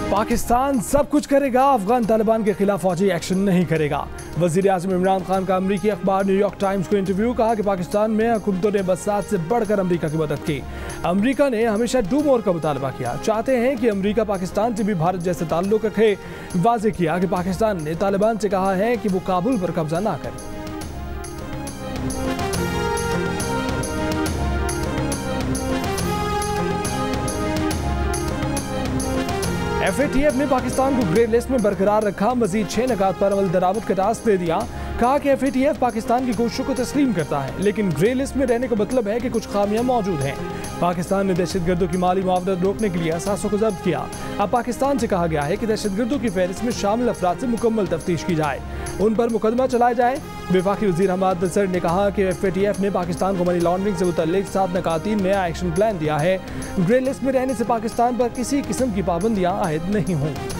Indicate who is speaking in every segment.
Speaker 1: पाकिस्तान सब कुछ करेगा, अफगान तालिबान के खिलाफ फौजी एक्शन नहीं करेगा। वजीर आज़म इमरान खान का अमरीकी अखबार न्यूयॉर्क टाइम्स को इंटरव्यू। कहा कि पाकिस्तान में हुकूमतों ने बसात से बढ़कर अमरीका की मदद की। अमरीका ने हमेशा डू मोर का मुतालबा किया, चाहते हैं कि अमरीका पाकिस्तान से भी भारत जैसे ताल्लुक रखे। वाज़ेह किया कि पाकिस्तान ने तालिबान से कहा है कि वो काबुल पर कब्जा ना करे। FATF ने पाकिस्तान को ग्रे लिस्ट में बरकरार रखा, मजीद 6 निकात पर अमल दरामद का टास्क दे दिया। कहा कि FATF पाकिस्तान की कोशिशों को तस्लीम करता है, लेकिन ग्रे लिस्ट में रहने का मतलब है कि कुछ खामियां मौजूद हैं। पाकिस्तान ने दहशतगर्दों की माली मुआवनत रोकने के लिए असासों को जब्त किया। अब पाकिस्तान से कहा गया है कि दहशतगर्दों की फहरिस्त में शामिल अफराद से मुकम्मल तफ्तीश की जाए, उन पर मुकदमा चलाया जाए। वफाकी वज़ीर हमाद नसर ने कहा कि FATF ने पाकिस्तान को मनी लॉन्ड्रिंग से मुतल्लिक 7 निकाती नया एक्शन प्लान दिया है। ग्रे लिस्ट में रहने से पाकिस्तान पर किसी किस्म की पाबंदियां आयद नहीं होंगी।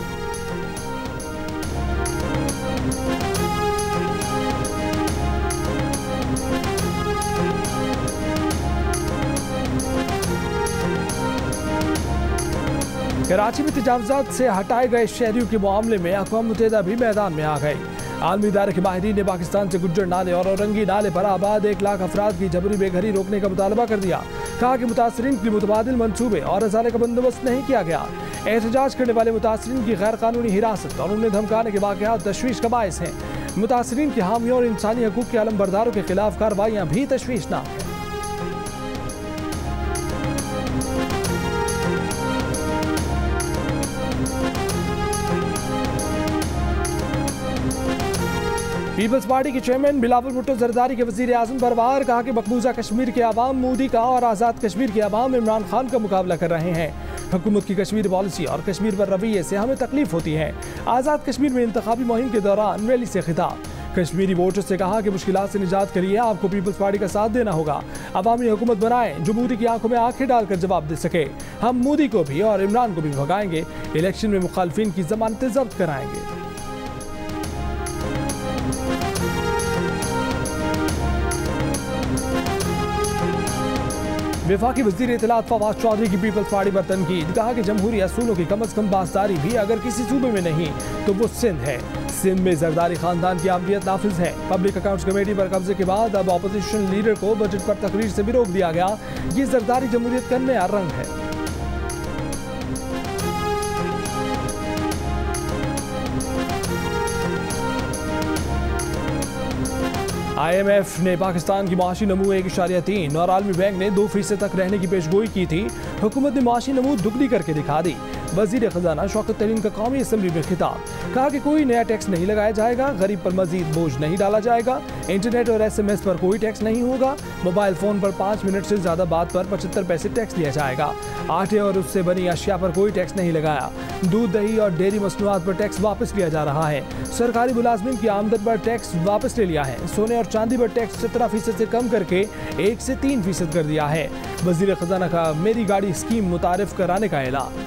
Speaker 1: कराची में तजावुज़ात से हटाए गए शहरियों के मामले में अक़वाम मुत्तहिदा भी मैदान में आ गई। आलमी इदारे के माहिरीन ने पाकिस्तान से गुज्जर नाले और औरंगी नाले पर आबाद 1 लाख अफराद की जबरी बेघरी रोकने का मुतालबा कर दिया। कहा कि मुतासरीन के मुतबादिल मनसूबे और अजाले का बंदोबस्त नहीं किया गया। एहतजाज करने वाले मुतासरीन की गैर कानूनी हिरासत और उन्हें धमकाने के वाक़यात तशवीश का बायस हैं। मुतासरीन के हामियों और इंसानी हकूक़ के अलमबरदारों के खिलाफ कार्रवाइयाँ भी तशवीशनाक हैं। पीपल्स पार्टी के चेयरमैन बिलावल भुट्टो जरदारी के वजीर आज़म पर वार। कहा कि मकबूजा कश्मीर के अवाम मोदी का और आज़ाद कश्मीर के अवाम इमरान खान का मुकाबला कर रहे हैं। हुकूमत की कश्मीर पॉलिसी और कश्मीर पर रवैये से हमें तकलीफ होती है। आज़ाद कश्मीर में इंतखाबी मुहिम के दौरान रैली से खिताब। कश्मीरी वोटर्स से कहा कि मुश्किलात से निजात के लिए आपको पीपल्स पार्टी का साथ देना होगा। अवामी हुकूमत बनाएं जो मोदी की आंखों में आंखें डालकर जवाब दे सके। हम मोदी को भी और इमरान को भी भगाएंगे। इलेक्शन में मुखालफिन की जमानतें जब्त कराएंगे। वफाकी वज़ीर इत्तलात फवाद चौधरी की पीपल्स पार्टी पर तनकीद। कहा कि जमहूरी असूलों की कम अज़ कम बासदारी भी अगर किसी सूबे में नहीं तो वो सिंध है। सिंध में जरदारी खानदान की आमदियत नाफिज है। पब्लिक अकाउंट्स कमेटी पर कब्जे के बाद अब अपोजिशन लीडर को बजट पर तकरीर से भी रोक दिया गया। ये जरदारी जमहूरियत का नया रंग है। IMF ने पाकिस्तान की माशी नमू 1.3 और आलमी बैंक ने 2% तक रहने की पेशगोई की थी। हुकूमत ने माशी नमू दुगनी करके दिखा दी। वजीर खजाना शौकत तरीन का कौमी असम्बली में खिताब। कहा कि कोई नया टैक्स नहीं लगाया जाएगा, गरीब पर मजीद बोझ नहीं डाला जाएगा, इंटरनेट और SMS पर कोई टैक्स नहीं होगा, मोबाइल फोन पर 5 मिनट से ज्यादा बात पर 75 पैसे टैक्स लिया जाएगा, आटे और उससे बनी अशिया पर कोई टैक्स नहीं लगाया, दूध दही और डेयरी मसनूआत पर टैक्स वापस लिया जा रहा है, सरकारी मुलाजमिन की आमदन पर टैक्स वापस ले लिया है, सोने और चांदी पर टैक्स 17% से कम करके 1 से 3% कर दिया है। वजीर खजाना का मेरी गाड़ी स्कीम मुतारिफ कराने का ऐलान।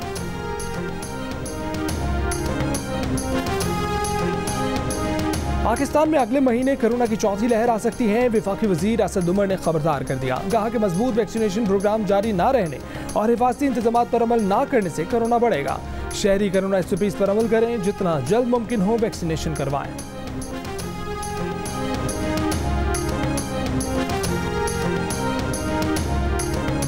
Speaker 1: पाकिस्तान में अगले महीने कोरोना की चौथी लहर आ सकती है। वफाकी वजीर असद उमर ने खबरदार कर दिया। कहा कि मजबूत वैक्सीनेशन प्रोग्राम जारी न रहने और हिफाजती इंतजाम पर अमल न करने से कोरोना बढ़ेगा। शहरी कोरोना SOPs पर अमल करें, जितना जल्द मुमकिन हो वैक्सीनेशन करवाएं।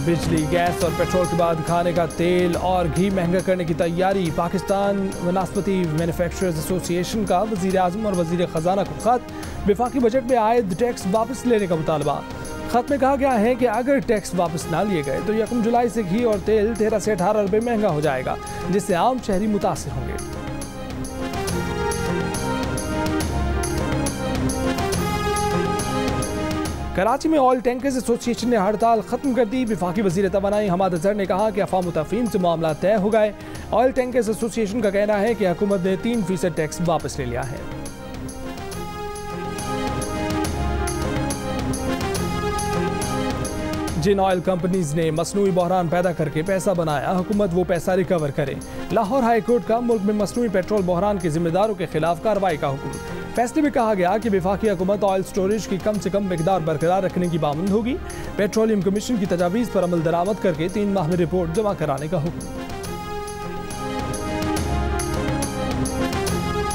Speaker 1: बिजली, गैस और पेट्रोल के बाद खाने का तेल और घी महंगा करने की तैयारी। पाकिस्तान वनस्पति मैन्युफैक्चरर्स एसोसिएशन का वजीर आज़म और वजीर खजाना को खत। वफाकी बजट में आयद टैक्स वापस लेने का मुतालबा। खत में कहा गया है कि अगर टैक्स वापस ना लिए गए तो 1 जुलाई से घी और तेल 13 से 18 रुपये महंगा हो जाएगा, जिससे आम शहरी मुतासिर होंगे। कराची में ऑयल टैंकर्स एसोसिएशन ने हड़ताल खत्म कर दी। वफाकी वजीर तवानाई हमाद अजहर ने कहा कि अफवाह तफहीम से मामला तय हो गए। ऑयल टैंकर्स एसोसिएशन का कहना है कि हुकूमत ने 3% टैक्स वापस ले लिया है। जिन ऑयल कंपनीज ने मसनूई बहरान पैदा करके पैसा बनाया, हुकूमत वो पैसा रिकवर करे। लाहौर हाई कोर्ट का मुल्क में मसनूई पेट्रोल बहरान के जिम्मेदारों के खिलाफ कार्रवाई का हुक्म। फैसले में कहा गया कि वफाकी हुकूमत ऑयल स्टोरेज की कम से कम मिकदार बरकरार रखने की पाबंद होगी। पेट्रोलियम कमीशन की तजावीज़ पर अमल दरामद करके 3 माह में रिपोर्ट जमा कराने का हुक्म।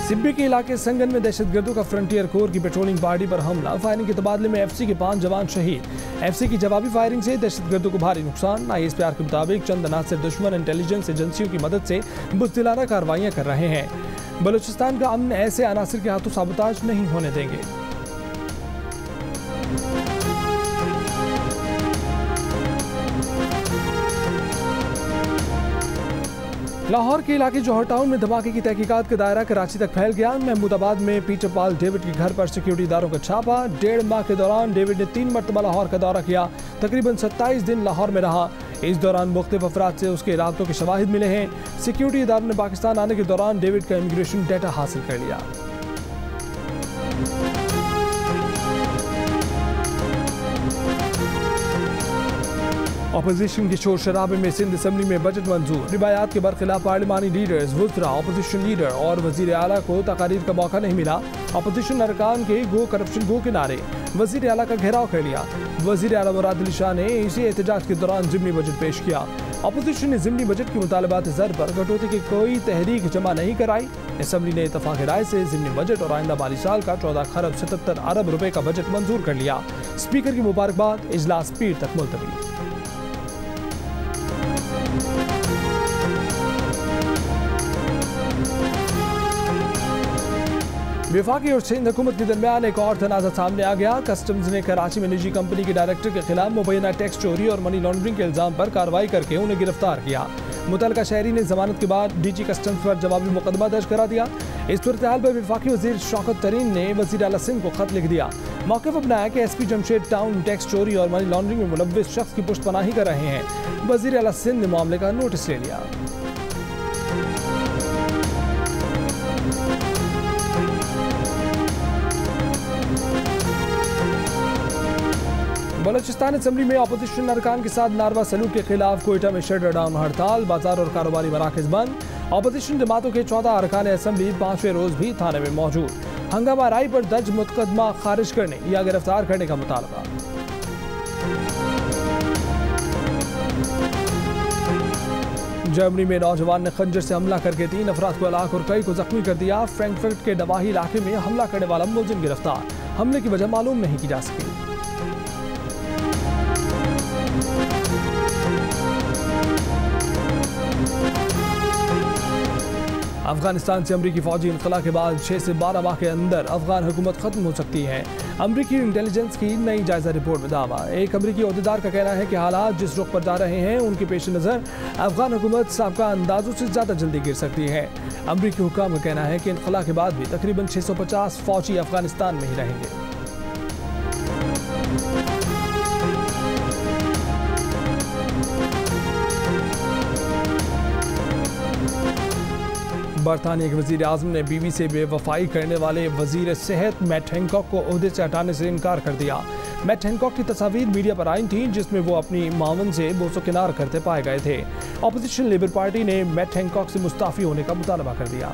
Speaker 1: सिब्बी के इलाके संगन में दहशतगर्दों का फ्रंटियर कोर की पेट्रोलिंग पार्टी पर हमला। फायरिंग के तबादले में एफसी के 5 जवान शहीद। एफसी की जवाबी फायरिंग से दहशतगर्दों को भारी नुकसान। आईएसपीआर के मुताबिक चंद अनासर दुश्मन इंटेलिजेंस एजेंसियों की मदद से बुज़दिलाना कार्रवाइयां कर रहे हैं। बलूचिस्तान का अमन ऐसे अनासर के हाथों साबोताज नहीं होने देंगे। लाहौर के इलाके जौहर टाउन में धमाके की तहकीकात का दायरा कराची तक फैल गया। महमूदाबाद में पीटर पॉल डेविड के घर पर सिक्योरिटी इदारों का छापा। 1.5 माह के दौरान डेविड ने 3 मरतबा लाहौर का दौरा किया। तकरीबन 27 दिन लाहौर में रहा। इस दौरान मुख्तलिफ अफराद से उसके राब्तों के शवाहिद मिले हैं। सिक्योरिटी इदारों ने पाकिस्तान आने के दौरान डेविड का इमिग्रेशन डेटा हासिल कर लिया। अपोजिशन की शोर शराबे में सिंध असम्बली में बजट मंजूर। रिवायात के बरखिलाफ पार्लिमानी लीडर्स, वज़रा, अपोजिशन लीडर और वज़ीर आला को तकारीर का मौका नहीं मिला। अपोजिशन अरकान के गो करप्शन गो के नारे। वज़ीर आला का घेराव कर लिया। वज़ीर आला मुराद अली शाह ने इसी एहतजाज के दौरान ज़िमनी बजट पेश किया। अपोजिशन ने ज़िमनी बजट की मुतालबात ज़र पर कटौती की कोई तहरीक जमा नहीं कराई। असम्बली ने इत्तफाक़ राय से ज़िमनी बजट और आइंदा माली साल का 14 खरब 77 अरब रुपए का बजट मंजूर कर लिया। स्पीकर की मुबारकबाद। इजलास पीर तक मुलतवी। वफाकी और सिंध हुकूमत के दरमियान एक और तनाज़ा सामने आ गया। कस्टम्स ने कराची में निजी कंपनी के डायरेक्टर के खिलाफ मुबैना टैक्स चोरी और मनी लॉन्ड्रिंग के इल्जाम पर कार्रवाई करके उन्हें गिरफ्तार किया। मुतल्लिका शहरी ने जमानत के बाद डीजी कस्टम्स पर जवाबी मुकदमा दर्ज करा दिया। इस सूरत-ए-हाल पर वफाकी वज़ीर शौकत तरीन ने वज़ीर आला सिंध को खत लिख दिया। मौक़िफ़ अपनाया कि एसपी जमशेद टाउन टैक्स चोरी और मनी लॉन्ड्रिंग में मुलव्विस शख्स की पुश्तपनाही कर रहे हैं। वज़ीर आला सिंध ने मामले का नोटिस ले लिया। बलूचिस्तान असम्बली में अपोजिशन अरकान के साथ नारवा सलूक के खिलाफ कोयटा में शटर डाउन हड़ताल। बाजार और कारोबारी मराकज़ बंद। अपोजिशन जमातों के 14 अरकान असम्बली 5वें रोज भी थाने में मौजूद। हंगामा राय पर दर्ज मुकदमा खारिज करने या गिरफ्तार करने का मुतालबा। जर्मनी में नौजवान ने खंजर से हमला करके 3 अफराद को हलाक और कई को जख्मी कर दिया। फ्रैंकफर्ट के डवाही इलाके में हमला करने वाला मुलजिम गिरफ्तार। हमले की वजह मालूम नहीं की जा सकी। अफगानिस्तान से अमरीकी फौजी इनखला के बाद 6 से 12 माह के अंदर अफगान हुकूमत खत्म हो सकती है। अमरीकी इंटेलिजेंस की नई जायजा रिपोर्ट में दावा। एक अमरीकी ओहदेदार का कहना है कि हालात जिस रुख पर जा रहे हैं उनके पेश नज़र अफगान हुकूमत साबका अंदाजों से ज़्यादा जल्दी गिर सकती है। अमरीकी हुकाम का कहना है कि इनखला के बाद भी तकरीबन 650 फौजी अफगानिस्तान में ही रहेंगे। बरतानिया के वज़ीर आज़म ने बीवी से बेवफाई करने वाले वज़ीर सेहत मैट हैनकॉक को ओहदे से हटाने से इनकार कर दिया। मैट हैनकॉक की तस्वीर मीडिया पर आई थी जिसमें वो अपनी मावन से बोसो किनार करते पाए गए थे। अपोजिशन लेबर पार्टी ने मैट हैनकॉक से मुस्ताफ़ी होने का मुतालबा कर दिया।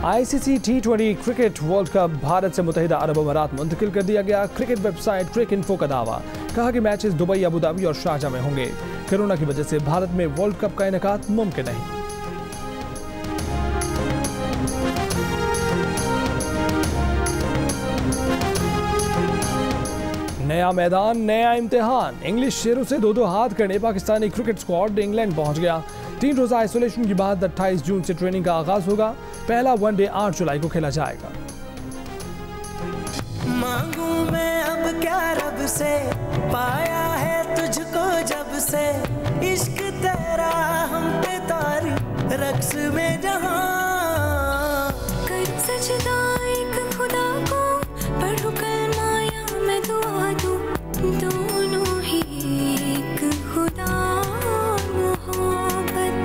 Speaker 1: ICC T20 cricket world cup Bharat से मुत्तहिदा अरब अमारात मुंतकिल कर दिया गया। क्रिकेट वेबसाइट क्रिकइन्फो का दावा। कहा कि मैचेस दुबई, अबू धाबी और शारजाह में होंगे। कोरोना की वजह से भारत में वर्ल्ड कप का इनेकाद मुमकिन नहीं। नया मैदान, नया इम्तिहान। इंग्लिश शेरों से 2-2 हाथ करने पाकिस्तानी क्रिकेट स्क्वाड इंग्लैंड पहुंच गया। 3 रोजा आइसोलेशन के बाद 28 जून से ट्रेनिंग का आगाज होगा। पहला वनडे 8 जुलाई को खेला जाएगा।
Speaker 2: मांगू मैं अब क्या रब से, पाया है तुझको जब से, इश्क तेरा हम पे तारी रक्स में जहां कर सजदा एक खुदा को, पढ़ू कलमा या मैं दुआ दूं, दोनों ही एक खुदा मोहब्बत।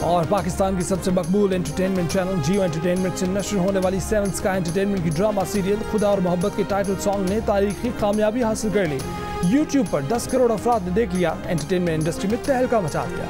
Speaker 1: और पाकिस्तान की सबसे मकबूल एंटरटेनमेंट चैनल जियो एंटरटेनमेंट से नश्र होने वाली 7 स्काई एंटरटेनमेंट की ड्रामा सीरियल खुदा और मोहब्बत के टाइटल सॉन्ग ने तारीखी कामयाबी हासिल कर ली। यूट्यूब पर 10 करोड़ अफराद ने देख लिया। एंटरटेनमेंट इंडस्ट्री में तहलका मचा दिया।